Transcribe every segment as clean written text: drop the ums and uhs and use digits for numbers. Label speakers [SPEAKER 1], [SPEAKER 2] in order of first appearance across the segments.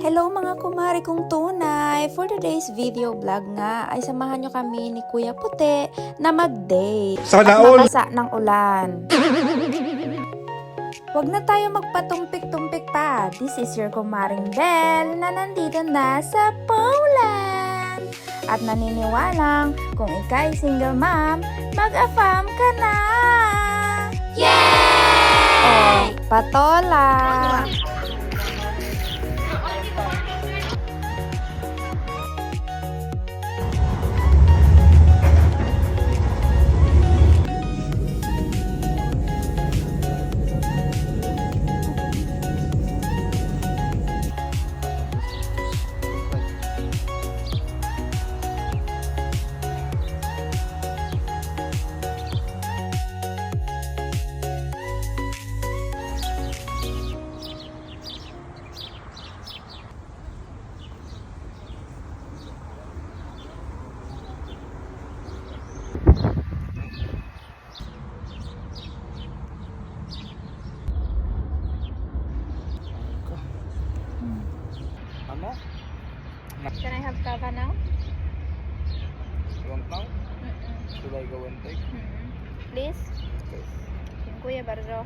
[SPEAKER 1] Hello mga kumari kong tunay! For today's video vlog nga ay samahan nyo kami ni Kuya Puti na mag-date at mabasa ng ulan. Huwag na tayo magpatumpik-tumpik pa. This is your kumaring Belle na nandito na sa Poland. At naniniwalang kung ika'y single mom, mag-affam ka na! Yay! Oh, patola! Can I have kava now?
[SPEAKER 2] You want now? Should I go and take?
[SPEAKER 1] Please?
[SPEAKER 2] Okay.
[SPEAKER 1] Dziękuję bardzo.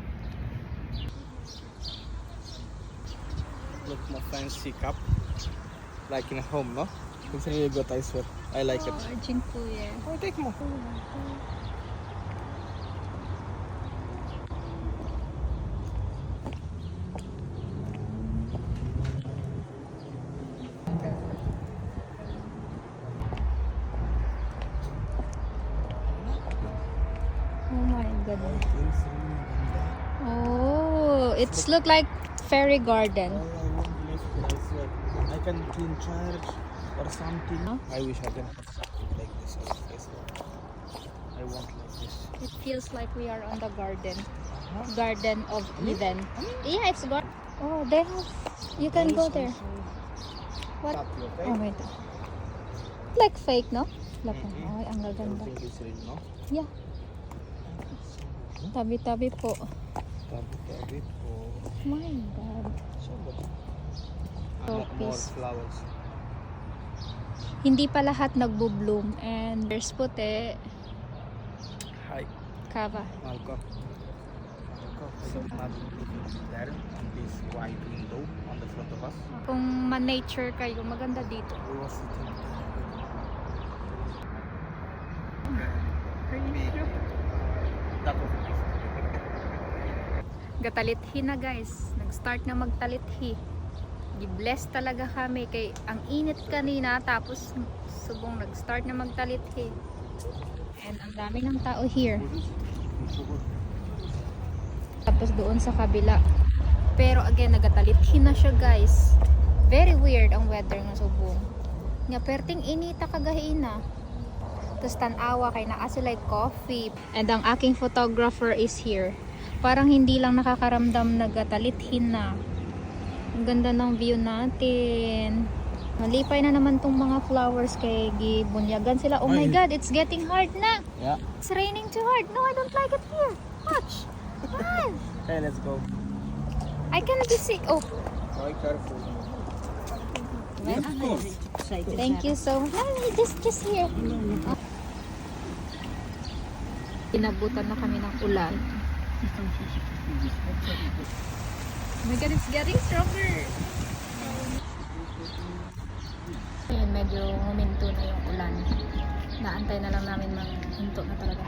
[SPEAKER 2] Look, my fancy cup. Like in a home, no? It's really good, I swear. I like it.
[SPEAKER 1] Dziękuję.
[SPEAKER 2] Oh, take more.
[SPEAKER 1] Oh my goodness. Oh, it's look like fairy garden.
[SPEAKER 2] I can clean church or something.
[SPEAKER 1] Huh?
[SPEAKER 2] I wish I can have something like this. I want like this.
[SPEAKER 1] It feels like we are on the garden. Garden of Eden. Yeah, it's garden. Oh, they have. You can go there. What? Oh, wait. Like fake, no? Like, oh, ang gaganda.
[SPEAKER 2] Everything is real, no?
[SPEAKER 1] Yeah. Tabi-tabi po.
[SPEAKER 2] Tabi-tabi po.
[SPEAKER 1] My God.
[SPEAKER 2] So good.
[SPEAKER 1] So
[SPEAKER 2] More
[SPEAKER 1] peace.
[SPEAKER 2] flowers.
[SPEAKER 1] Hindi pa lahat nagbo-bloom. And there's puti.
[SPEAKER 2] Hi.
[SPEAKER 1] Kava.
[SPEAKER 2] Malcolm. There on this white window on the front of us.
[SPEAKER 1] Kung ma-nature kayo, maganda dito.
[SPEAKER 2] We was sitting that was nice.
[SPEAKER 1] Gatalithi na guys. Nag-start na magtalithi. Gi-bless talaga kami kay ang init kanina tapos subong nag-start na magtalithi. And ang dami ng tao here. Tapos doon sa kabila. Pero again, nagatalithi na siya guys. Very weird ang weather ng subong. Nga perting inita kagahina. Tapos tanawa kay naa sila coffee. And ang aking photographer is here. Parang hindi lang nakakaramdam nagatalithin na. Ang ganda ng view natin. Malipay na naman tong mga flowers kay gibunyagan sila. Oh my God, it's getting hard na.
[SPEAKER 2] Yeah.
[SPEAKER 1] It's raining too hard. No, I don't like it here. Watch. Come on.
[SPEAKER 2] Hey, let's go.
[SPEAKER 1] I can be sick. Oh,
[SPEAKER 2] Be careful.
[SPEAKER 1] thank you so much. No, just here. Inabutan na kami ng ulan. Oh my God, it's getting stronger. Ayan, medyo huminto na yung ulan. Naantay na lang namin maghinto na talaga.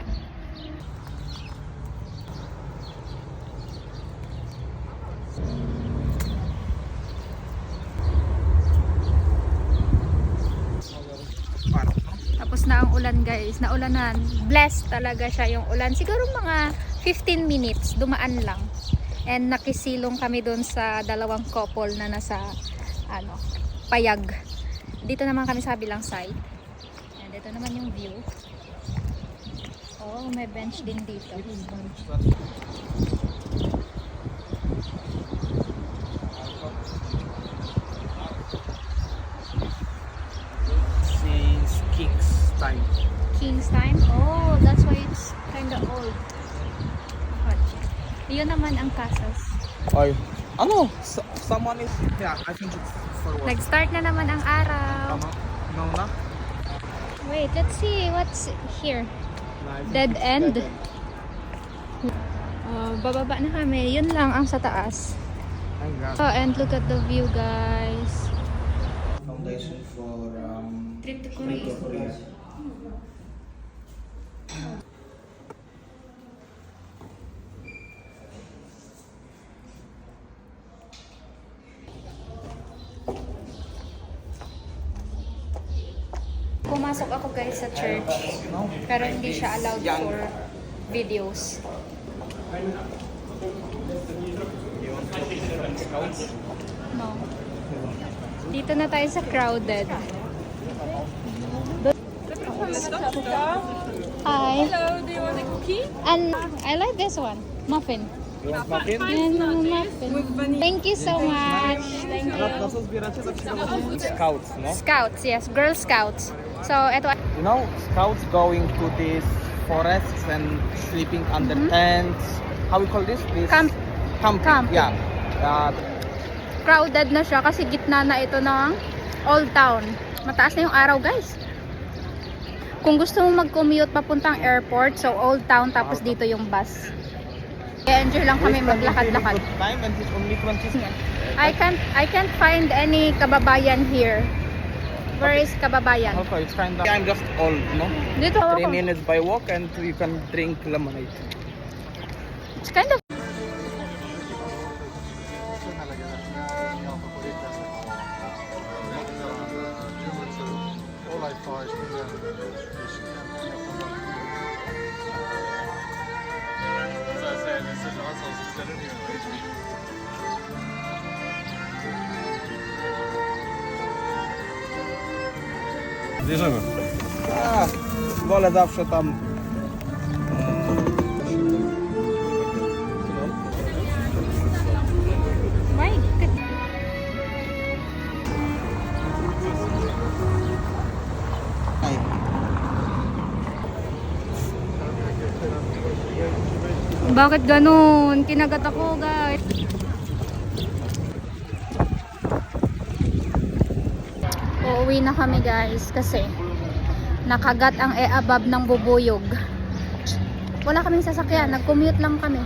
[SPEAKER 1] Tapos na ang ulan guys, naulanan. Blessed talaga siya yung ulan. Siguro mga 15 minutes, dumaan lang. And nakisilong kami doon sa dalawang couple na nasa payag. Dito naman kami sa kabilang side. And ito naman yung view. Oh, may bench din dito.
[SPEAKER 2] Since King's time.
[SPEAKER 1] King's time? Oh, that's why it's kinda old. Yun naman ang castles.
[SPEAKER 2] Oy, no, someone is. Yeah, I think it's for work.
[SPEAKER 1] Nag-start na naman ang araw.
[SPEAKER 2] No, na?
[SPEAKER 1] Wait, let's see what's here.
[SPEAKER 2] No, I think
[SPEAKER 1] Dead
[SPEAKER 2] it's
[SPEAKER 1] end?
[SPEAKER 2] dead end.
[SPEAKER 1] Bababa na kami. Yun lang ang sa taas.
[SPEAKER 2] My God.
[SPEAKER 1] Oh, and look at the view, guys.
[SPEAKER 2] Foundation for
[SPEAKER 1] Trip to Korea. Pumasok ako guys sa church. Pero hindi siya allowed for videos. No. Dito na tayo sa crowded. Hi.
[SPEAKER 3] Hello, do you want a cookie?
[SPEAKER 1] And I like this one. Muffin.
[SPEAKER 2] You want muffin?
[SPEAKER 1] And muffin. Thank you so much. Thank you.
[SPEAKER 2] Scouts, no?
[SPEAKER 1] Scouts, yes. Girl Scouts. So, ito.
[SPEAKER 2] You know, scouts going to these forests and sleeping under tents. How we call this?
[SPEAKER 1] Camp.
[SPEAKER 2] Camping.
[SPEAKER 1] Camping.
[SPEAKER 2] Yeah.
[SPEAKER 1] Crowded na siya kasi gitna na ito ng Old Town. Mataas na yung araw, guys. Kung gusto mo mag-commute papuntang airport, so Old Town tapos dito yung bus. Enjoy lang kami maglakad-lakad.
[SPEAKER 2] Time and it's only 20
[SPEAKER 1] I can't find any kababayan here. Where is kababayan?
[SPEAKER 2] Okay, it's kind of. I'm just old, no?
[SPEAKER 1] Dito
[SPEAKER 2] 3
[SPEAKER 1] ako.
[SPEAKER 2] minutes by walk and you can drink lemonade.
[SPEAKER 1] It's kind of
[SPEAKER 4] Zjeżdżamy.
[SPEAKER 2] Wolę zawsze tam.
[SPEAKER 1] my God.
[SPEAKER 2] Ay.
[SPEAKER 1] Bakit ganun? Kinagat ako, guys. Uuwi na kami, guys, kasi nakagat ang e-abab ng bubuyog. Wala kaming sasakyan, nag-commute lang kami.